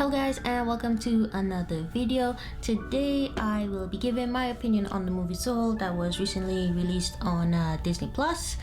Hello guys, and welcome to another video. Today I will be giving my opinion on the movie Soul that was recently released on Disney Plus.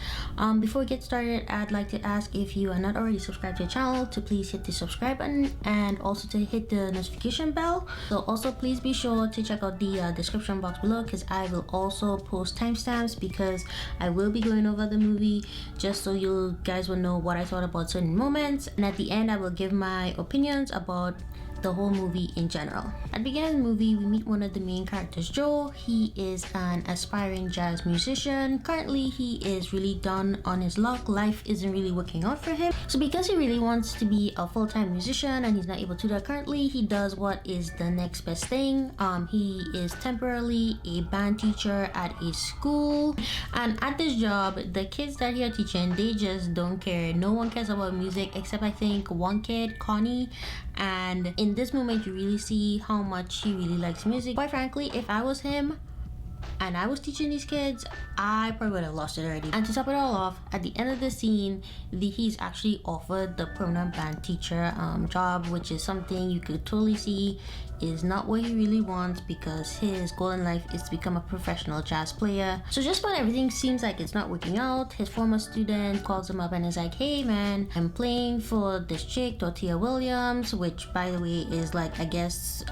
Before we get started, I'd like to ask if you are not already subscribed to the channel to please hit the subscribe button and also to hit the notification bell. So also please be sure to check out the description box below, because I will also post timestamps, because I will be going over the movie just so you guys will know what I thought about certain moments, and at the end I will give my opinions about the whole movie in general. At the beginning of the movie, we meet one of the main characters, Joe. He is an aspiring jazz musician. Currently, he is really down on his luck. Life isn't really working out for him. So because he really wants to be a full-time musician and he's not able to do that currently, he does what is the next best thing. He is temporarily a band teacher at a school. And at this job, the kids that he are teaching, they just don't care. No one cares about music except I think one kid, Connie. And in this moment, you really see how much he really likes music. Quite frankly, if I was him and I was teaching these kids, I probably would have lost it already. And to top it all off, at the end of the scene, he's actually offered the permanent band teacher job, which is something you could totally see is not what he really wants, because his goal in life is to become a professional jazz player. So just when everything seems like it's not working out, his former student calls him up and is like, hey man, I'm playing for this chick, Tortilla Williams, which by the way is like, I guess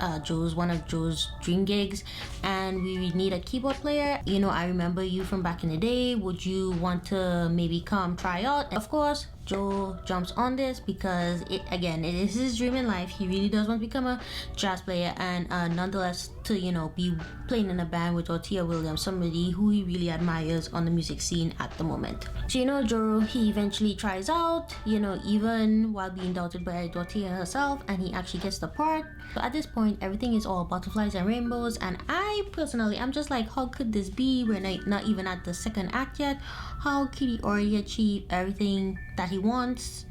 one of Joe's dream gigs, and we need a keyboard player. You know, I remember you from back in the day. Would you want to maybe come try out? And of course, Joe jumps on this because it is his dream in life. He really does want to become a jazz player, and nonetheless to be playing in a band with Tortilla Williams, somebody who he really admires on the music scene at the moment. So Joe, he eventually tries out, even while being doubted by Tortilla herself, and he actually gets the part. So at this point, everything is all butterflies and rainbows, and I'm just like, how could this be? We're not even at the second act yet. How could he already achieve everything that he wants?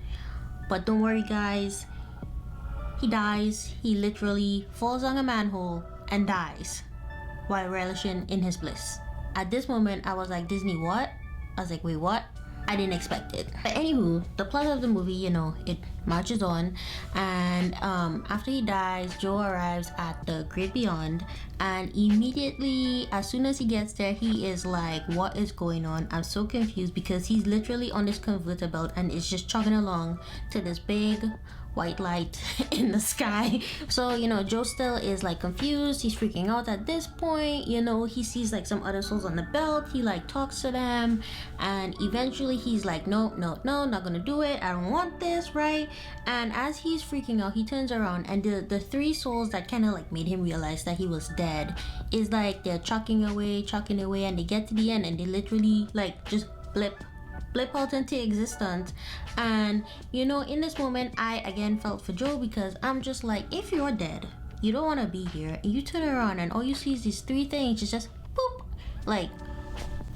But don't worry guys, he dies. He literally falls down a manhole and dies while relishing in his bliss. At this moment I was like, Disney, what? I was like, wait, what? I didn't expect it. But anywho, the plot of the movie, it marches on, and after he dies, Joe arrives at the great beyond, and immediately as soon as he gets there, he is like, what is going on? I'm so confused, because he's literally on this converter belt and is just chugging along to this big white light in the sky. So Joe still is like confused. He's freaking out at this point. He sees like some other souls on the belt. He like talks to them, and eventually he's like, no, not gonna do it. I don't want this, right? And as he's freaking out, he turns around, and the three souls that kind of like made him realize that he was dead is like they're chucking away, and they get to the end and they literally like just blip out into existence. And in this moment, I again felt for Joe, because I'm just like, if you're dead, you don't want to be here, and you turn around and all you see is these three things, it's just boop. Like,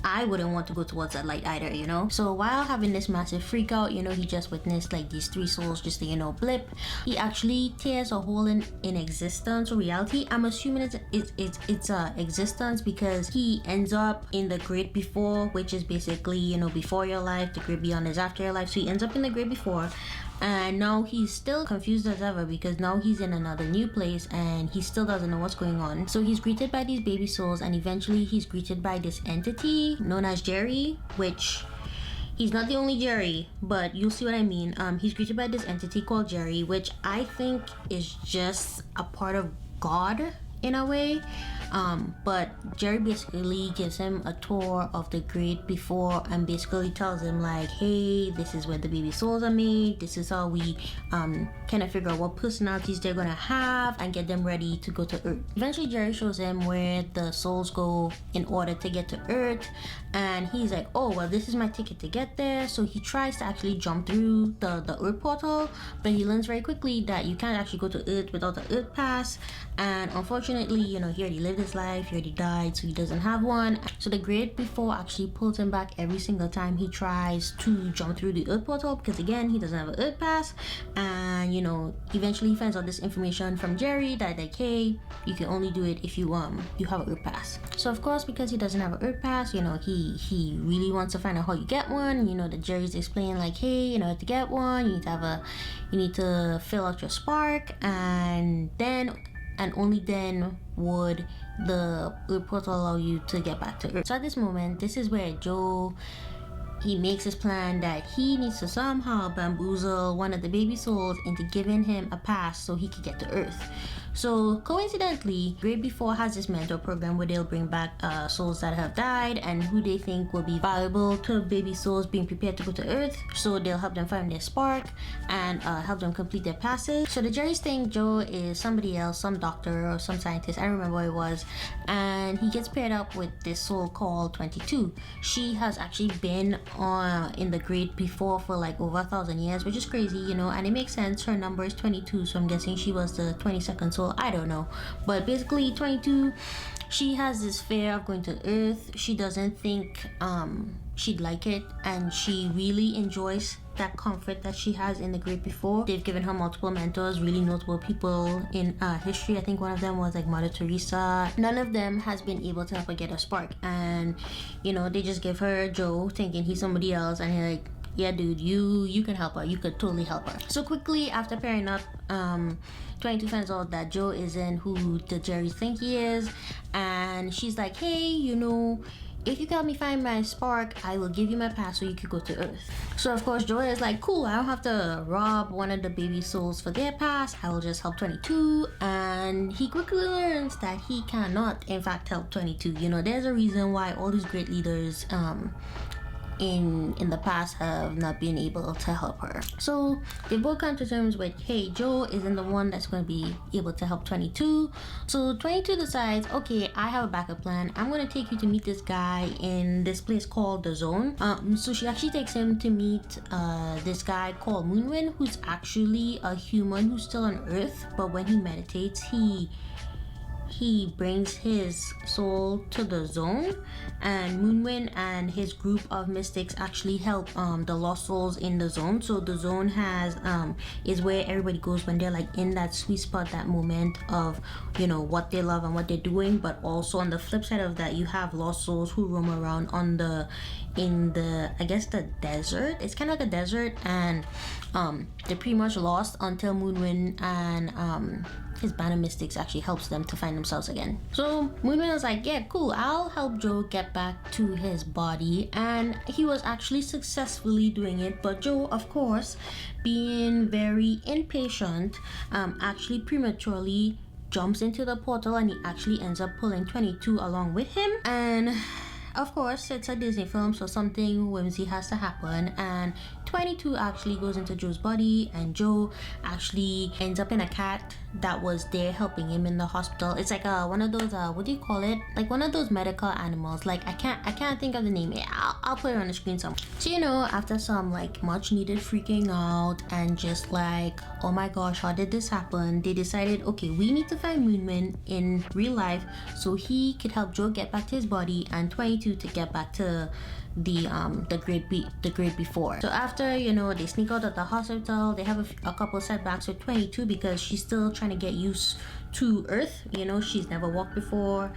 I wouldn't want to go towards that light either, So while having this massive freak out, he just witnessed like these three souls just blip. He actually tears a hole in existence or reality. I'm assuming it's existence, because he ends up in the great before, which is basically before your life. The great beyond is after your life. So he ends up in the great before, and now he's still confused as ever, because now he's in another new place and he still doesn't know what's going on. So he's greeted by these baby souls, and eventually he's greeted by this entity known as Jerry, which he's not the only Jerry, but you'll see what I mean. He's greeted by this entity called Jerry, which I think is just a part of God in a way. But Jerry basically gives him a tour of the great before, and basically tells him like, hey, this is where the baby souls are made. This is how we kind of figure out what personalities they're gonna have and get them ready to go to Earth. Eventually Jerry shows him where the souls go in order to get to Earth, and he's like, oh well, this is my ticket to get there. So he tries to actually jump through the Earth portal, but he learns very quickly that you can't actually go to Earth without the Earth pass. And unfortunately unfortunately, you know, he already lived his life, he already died, so he doesn't have one. So the grade before actually pulls him back every single time he tries to jump through the Earth portal, because again, he doesn't have an Earth pass. And you know, eventually he finds out this information from Jerry that like, hey, you can only do it if you have an Earth pass. So of course, because he doesn't have an Earth pass, you know, he really wants to find out how you get one. You know, the Jerry's explaining like, hey, you know, to get one, you need to fill out your spark, and then and only then would the Earth portal allow you to get back to Earth. So at this moment, this is where Joe, he makes his plan that he needs to somehow bamboozle one of the baby souls into giving him a pass so he could get to Earth. So coincidentally, Grade Before has this mentor program where they'll bring back souls that have died and who they think will be valuable to baby souls being prepared to go to Earth. So they'll help them find their spark and help them complete their passes. So the Jerry's think Joe is somebody else, some doctor or some scientist, I don't remember what it was, and he gets paired up with this soul called 22. She has actually been in the Grade Before for like over 1,000 years, which is crazy, you know, and it makes sense. Her number is 22, so I'm guessing she was the 22nd soul. I don't know, but basically 22, she has this fear of going to Earth. She doesn't think she'd like it, and she really enjoys that comfort that she has in the Great Before. They've given her multiple mentors, really notable people in history. I think one of them was like Mother Teresa. None of them has been able to help her get a spark, and you know, they just give her Joe thinking he's somebody else, and he's like, yeah dude, you can help her, you could totally help her. So quickly after pairing up, 22 finds out that Joe isn't who the Jerry think he is, and she's like, hey, you know, if you can help me find my spark, I will give you my pass so you could go to Earth. So of course Joe is like, cool, I don't have to rob one of the baby souls for their pass, I will just help 22. And he quickly learns that he cannot in fact help 22. You know, there's a reason why all these great leaders in the past have not been able to help her. So they both come to terms with, hey, Joe isn't the one that's going to be able to help 22. So 22 decides, okay, I have a backup plan. I'm going to take you to meet this guy in this place called the Zone. So she actually takes him to meet this guy called Moonwind, who's actually a human who's still on Earth, but when he meditates, he brings his soul to the Zone, and Moonwind and his group of mystics actually help the lost souls in the Zone. So the Zone has is where everybody goes when they're like in that sweet spot, that moment of, you know, what they love and what they're doing. But also on the flip side of that, you have lost souls who roam around in the I guess the desert. It's kind of like a desert, and they're pretty much lost until Moonwind and his band of mystics actually helps them to find themselves again. So Moonwind was like, yeah, cool, I'll help Joe get back to his body, and he was actually successfully doing it. But Joe, of course, being very impatient, actually prematurely jumps into the portal, and he actually ends up pulling 22 along with him. And of course, it's a Disney film, so something whimsy has to happen, and 22 actually goes into Joe's body, and Joe actually ends up in a cat that was there helping him in the hospital. It's like one of those what do you call it, like one of those medical animals. Like I can't think of the name. I'll put it on the screen somewhere. So you know, after some like much needed freaking out and just like, oh my gosh, how did this happen, they decided, okay, we need to find Moonwind in real life so he could help Joe get back to his body, and 22 to get back to the Great Before. So after, you know, they sneak out of the hospital, they have a couple setbacks with 22 because she's still trying to get used to Earth. You know, she's never walked before.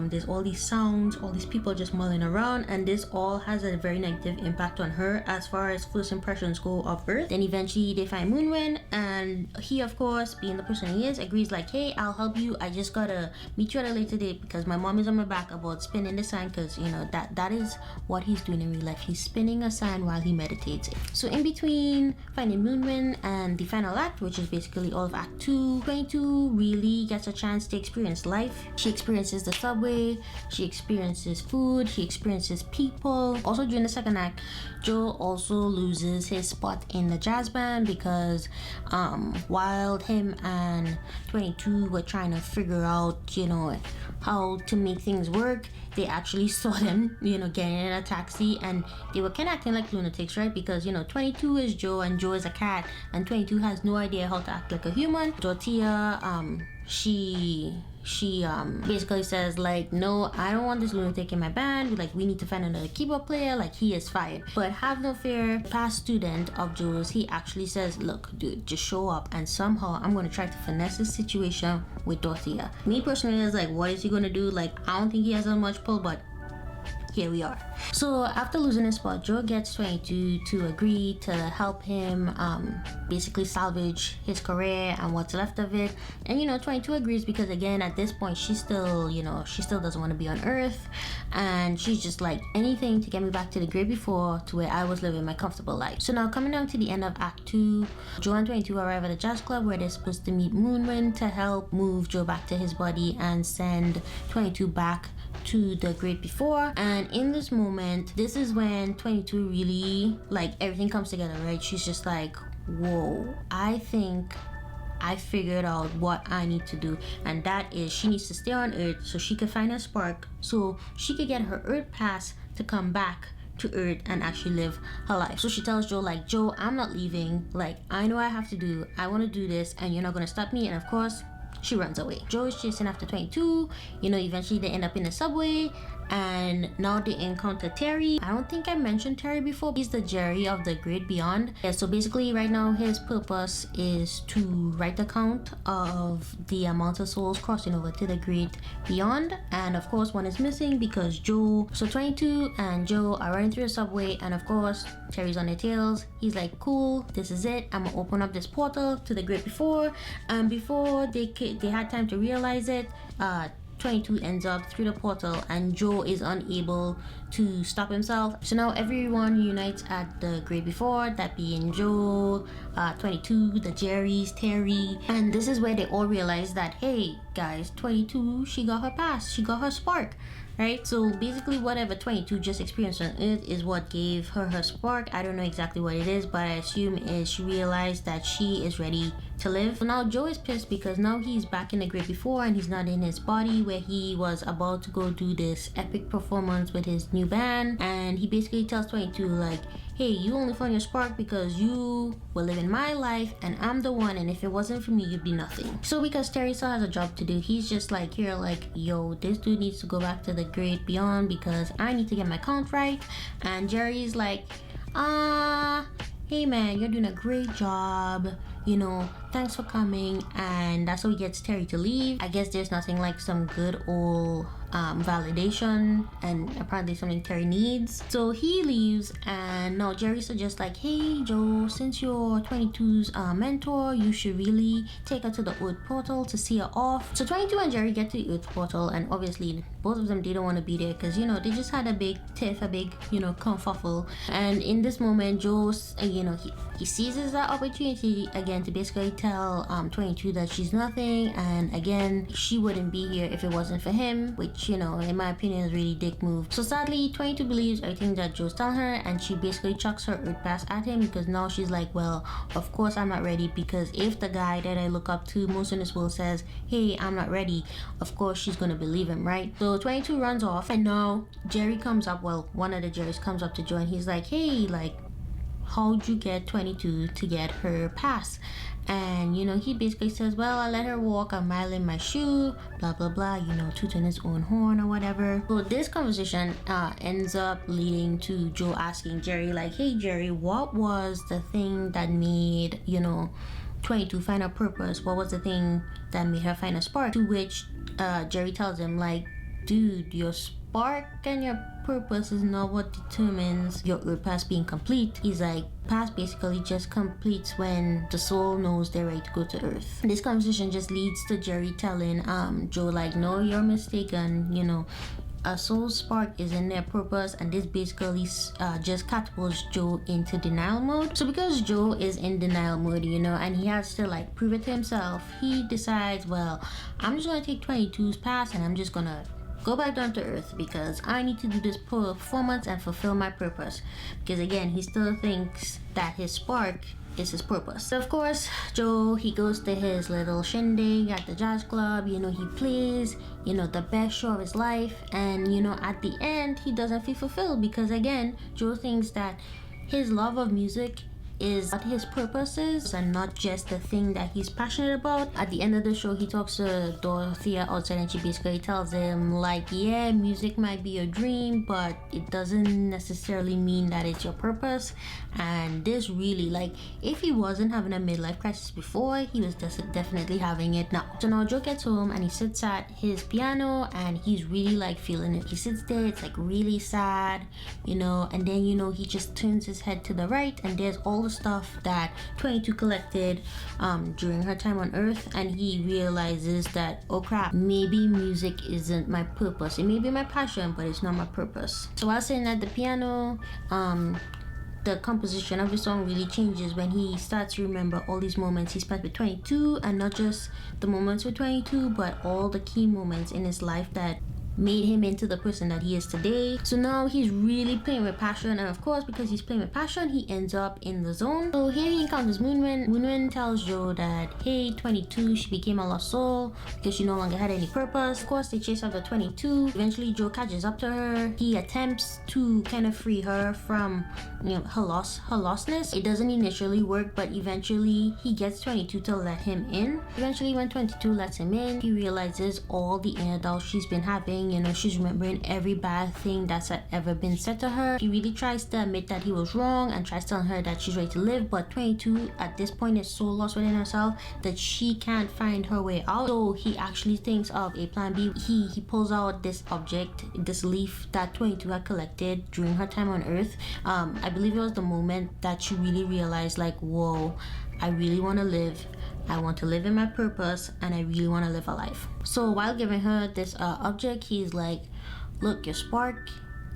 There's all these sounds, all these people just mulling around, and this all has a very negative impact on her as far as first impressions go of Earth. Then eventually they find Moonwind, and he, of course, being the person he is, agrees like, hey, I'll help you, I just gotta meet you at a later date because my mom is on my back about spinning the sign, because you know that is what he's doing in real life. He's spinning a sign while he meditates. So in between finding Moonwind and the final act, which is basically all of Act 2, 22 really gets a chance to experience life. She experiences the subway, she experiences food, she experiences people. Also during the second act, Joe also loses his spot in the jazz band because while him and 22 were trying to figure out, you know, how to make things work, they actually saw them, you know, getting in a taxi, and they were kind of acting like lunatics, right? Because, you know, 22 is Joe and Joe is a cat, and 22 has no idea how to act like a human. Dorothea, she she basically says like, no, I don't want this lunatic in my band, like we need to find another keyboard player, like he is fired. But have no fear, past student of Joe's, he actually says, look dude, just show up and somehow I'm gonna try to finesse this situation with Dorothea. Me personally is like, what is he gonna do? Like I don't think he has that much pull, but here we are. So after losing his spot, Joe gets 22 to agree to help him basically salvage his career and what's left of it. And 22 agrees because again at this point she still doesn't want to be on Earth, and she's just like, anything to get me back to the grade before, to where I was living my comfortable life. So now coming down to the end of Act 2, Joe and 22 arrive at a jazz club where they're supposed to meet Moonwind to help move Joe back to his body and send 22 back to the grade before. And in this moment, this is when 22 really, like, everything comes together, right? She's just like, whoa, I think I figured out what I need to do, and that is she needs to stay on Earth so she could find a spark, so she could get her Earth pass to come back to Earth and actually live her life. So she tells Joe like, Joe, I'm not leaving, like I know what I have to do, I want to do this and you're not gonna stop me. And of course she runs away. Joe is chasing after 22. Eventually they end up in the subway, and now they encounter Teri. I don't think I mentioned Teri before. He's the Jerry of the Great Beyond. Yeah, so basically right now his purpose is to write the count of the amount of souls crossing over to the Great Beyond. And of course one is missing because Joe, so 22 and Joe are running through the subway, and of course Teri's on their tails. He's like, cool, this is it, I'm gonna open up this portal to the Great Before. And before they had time to realize it, 22 ends up through the portal and Joe is unable to stop himself. So now everyone unites at the Great Before, that being Joe, 22, the Jerrys, Teri, and this is where they all realize that, hey guys, 22, she got her pass, she got her spark, right? So basically whatever 22 just experienced on Earth is what gave her her spark. I don't know exactly what it is, but I assume is she realized that she is ready to live. So now Joe is pissed because now he's back in the Great Before and he's not in his body where he was about to go do this epic performance with his new band. And he basically tells 22 like, hey, you only found your spark because you were living my life and I'm the one, and if it wasn't for me you'd be nothing. So because Teri still has a job to do, he's just like, here, like, yo, this dude needs to go back to the Great Beyond because I need to get my count right. And Jerry's like, hey man, you're doing a great job, thanks for coming. And that's how he gets Teri to leave. I guess there's nothing like some good old validation, and apparently something Teri needs. So he leaves, and now Jerry suggests like, hey Joe, since you're 22's mentor, you should really take her to the Earth portal to see her off. So 22 and Jerry get to the Earth portal, and obviously both of them didn't want to be there because they just had a big tiff, a big kerfuffle. And in this moment, Joe's he seizes that opportunity again to basically tell 22 that she's nothing, and again she wouldn't be here if it wasn't for him, which in my opinion is really dick move. So sadly 22 believes everything that Joe's telling her, and she basically chucks her Earth pass at him because now she's like, well, of course I'm not ready, because if the guy that I look up to most in this world says, hey, I'm not ready, of course she's gonna believe him, right? So 22 runs off, and now Jerry comes up, well, one of the Jerrys comes up to Joe, and he's like, hey, like, how'd you get 22 to get her pass? And he basically says, well, I let her walk a mile in my shoe, blah blah blah, tooting his own horn or whatever. So this conversation ends up leading to Joe asking Jerry like, hey Jerry, what was the thing that made 22 find a purpose? What was the thing that made her find a spark? To which Jerry tells him like, dude, your spark and your purpose is not what determines your Earth pass being complete. He's like, pass basically just completes when the soul knows they're ready to go to Earth. This conversation just leads to Jerry telling Joe like, no, you're mistaken, a soul spark is in their purpose. And this basically just catapults Joe into denial mode. So because Joe is in denial mode, and he has to like prove it to himself, he decides, well, I'm just gonna take 22's pass and I'm just gonna go back down to Earth because I need to do this performance and fulfill my purpose. Because again, he still thinks that his spark is his purpose. So of course, Joe, he goes to his little shindig at the jazz club. He plays, the best show of his life. And, at the end, he doesn't feel fulfilled because again, Joe thinks that his love of music is what his purpose is and not just the thing that he's passionate about. At the end of the show, he talks to Dorothea outside and she basically tells him like, yeah, music might be your dream, but it doesn't necessarily mean that it's your purpose. And this really, like, if he wasn't having a midlife crisis before, he was definitely having it now. So now Joe gets home and he sits at his piano and he's really like feeling it. He sits there, it's like really sad, you know, and then, you know, he just turns his head to the right and there's all the stuff that 22 collected during her time on Earth, and he realizes that, oh crap, maybe music isn't my purpose. It may be my passion, but it's not my purpose. So while sitting at the piano, the composition of the song really changes when he starts to remember all these moments he spent with 22, and not just the moments with 22, but all the key moments in his life that made him into the person that he is today. So now he's really playing with passion, and of course, because he's playing with passion, he ends up in the zone. So here he encounters Moonwind. Moonwind tells Joe that, hey, 22, she became a lost soul because she no longer had any purpose. Of course, they chase after 22. Eventually, Joe catches up to her. He attempts to kind of free her from, you know, her lostness. It doesn't initially work, but eventually he gets 22 to let him in. Eventually, when 22 lets him in, he realizes all the inner doubts she's been having. You know, she's remembering every bad thing that's ever been said to her. He really tries to admit that he was wrong and tries telling her that she's ready to live, but 22 at this point is so lost within herself that she can't find her way out. So he actually thinks of a plan B. He pulls out this object, this leaf that 22 had collected during her time on Earth. I believe it was the moment that she really realized, like, whoa, I really want to live. I want to live in my purpose, and I really want to live a life. So while giving her this object, he's like, look, your spark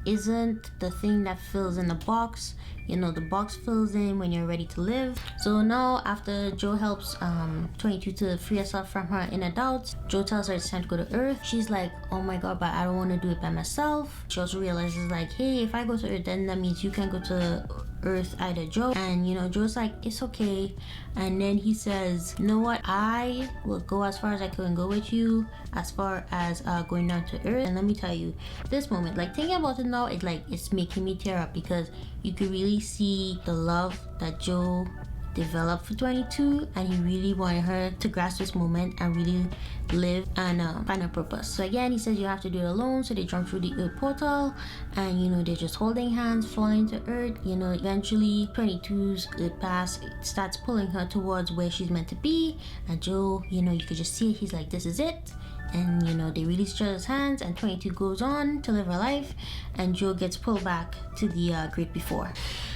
isn't the thing that fills in the box. You know, the box fills in when you're ready to live. So now, after Joe helps 22 to free herself from her inner doubts, Joe tells her it's time to go to Earth. She's like, oh my god, but I don't want to do it by myself. She also realizes, like, hey, if I go to Earth, then that means you can go to Earth either, Joe. And, you know, Joe's like, it's okay. And then he says, you know what, I will go as far as I can go with you, as far as going down to Earth. And let me tell you, this moment, like, thinking about it now, it's making me tear up, because you could really see the love that Joe developed for 22, and he really wanted her to grasp this moment and really live and find her purpose. So again, he says you have to do it alone. So they jump through the Earth portal, and, you know, they're just holding hands, falling to Earth. You know, eventually 22's Earth pass starts pulling her towards where she's meant to be, and Joe, you know, you could just see it. He's like, this is it. And, you know, they release each other's hands, and 22 goes on to live her life, and Joe gets pulled back to the great before.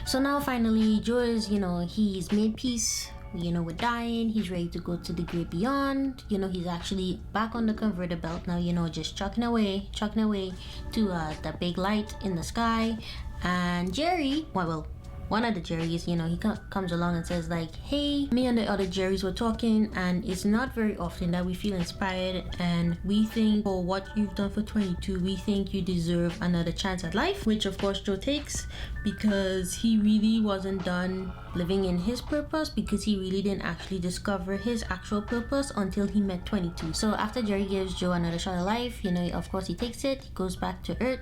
So now finally, Joe is, you know, he's made peace, you know, with dying. He's ready to go to the great beyond. You know, he's actually back on the converter belt now, you know, just chucking away to the big light in the sky. And Jerry, well, one of the Jerrys, you know, he comes along and says, like, hey, me and the other Jerrys were talking, and it's not very often that we feel inspired, and we think for what you've done for 22, we think you deserve another chance at life, which of course Joe takes, because he really wasn't done living in his purpose, because he really didn't actually discover his actual purpose until he met 22. So after Jerry gives Joe another shot at life, you know, of course he takes it, he goes back to Earth,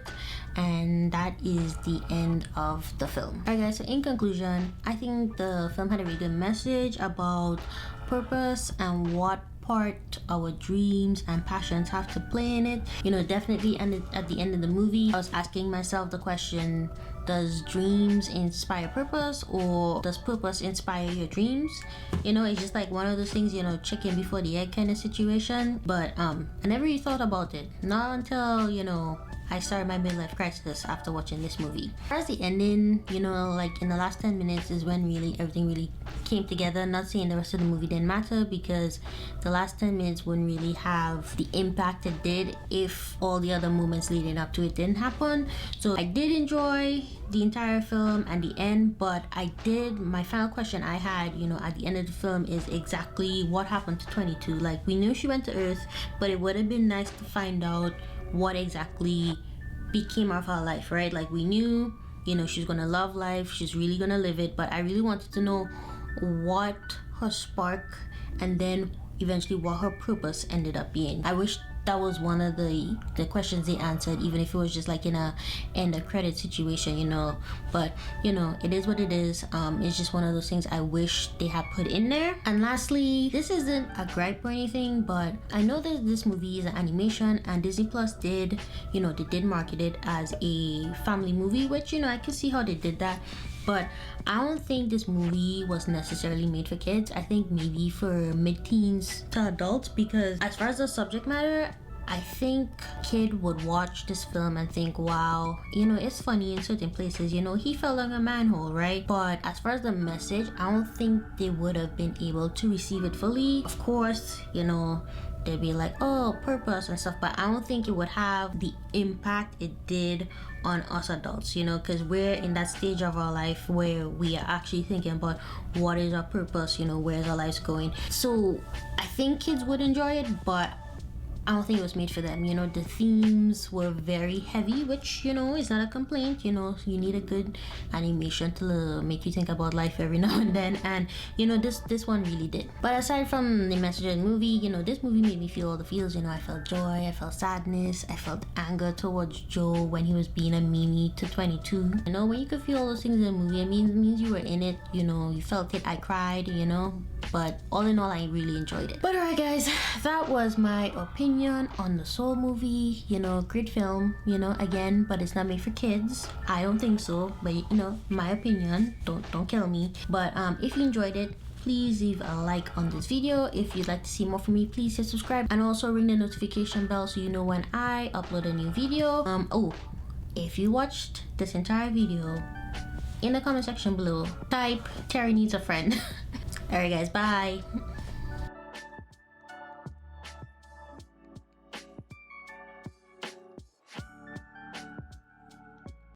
and that is the end of the film. Alright guys, so in conclusion, I think the film had a really good message about purpose and what part our dreams and passions have to play in it. You know, definitely at the end of the movie, I was asking myself the question, does dreams inspire purpose, or does purpose inspire your dreams? You know, it's just like one of those things, you know, chicken before the egg kind of situation. But I never really thought about it, not until, you know, I started my midlife crisis after watching this movie. As far as the ending, you know, like in the last 10 minutes is when really everything really came together. Not saying the rest of the movie didn't matter, because the last 10 minutes wouldn't really have the impact it did if all the other moments leading up to it didn't happen. So I did enjoy the entire film and the end, but my final question I had, you know, at the end of the film is exactly what happened to 22. Like, we knew she went to Earth, but it would have been nice to find out what exactly became of her life, right? Like, we knew, you know, she's gonna love life, she's really gonna live it, but I really wanted to know what her spark and then eventually what her purpose ended up being. I wish that was one of the questions they answered, even if it was just like in a end of credit situation, you know. But you know, it is what it is. It's just one of those things I wish they had put in there. And lastly, this isn't a gripe or anything, but I know that this movie is an animation, and Disney Plus did, you know, they did market it as a family movie, which, you know, I can see how they did that. But I don't think this movie was necessarily made for kids. I think maybe for mid-teens to adults, because as far as the subject matter, I think kid would watch this film and think, wow, you know, it's funny in certain places, you know, he fell down a manhole, right? But as far as the message, I don't think they would have been able to receive it fully. Of course, you know, they'd be like, oh, purpose and stuff, but I don't think it would have the impact it did on us adults, you know, because we're in that stage of our life where we are actually thinking about what is our purpose, you know, where's our lives going. So I think kids would enjoy it, but I don't think it was made for them. You know, the themes were very heavy, which, you know, is not a complaint. You know, you need a good animation to make you think about life every now and then, and you know, this one really did. But aside from the message of the movie, you know, this movie made me feel all the feels. You know, I felt joy, I felt sadness, I felt anger towards Joe when he was being a meanie to 22. You know, when you could feel all those things in a movie, it means you were in it. You know, you felt it. I cried, you know. But all in all, I really enjoyed it. But alright guys, that was my opinion on the Soul movie. You know, great film, you know, again, but it's not made for kids. I don't think so, but you know, my opinion, don't kill me. But if you enjoyed it, please leave a like on this video. If you'd like to see more from me, please hit subscribe, and also ring the notification bell so you know when I upload a new video. Oh, if you watched this entire video, in the comment section below, type Teri needs a friend. Alright guys, bye.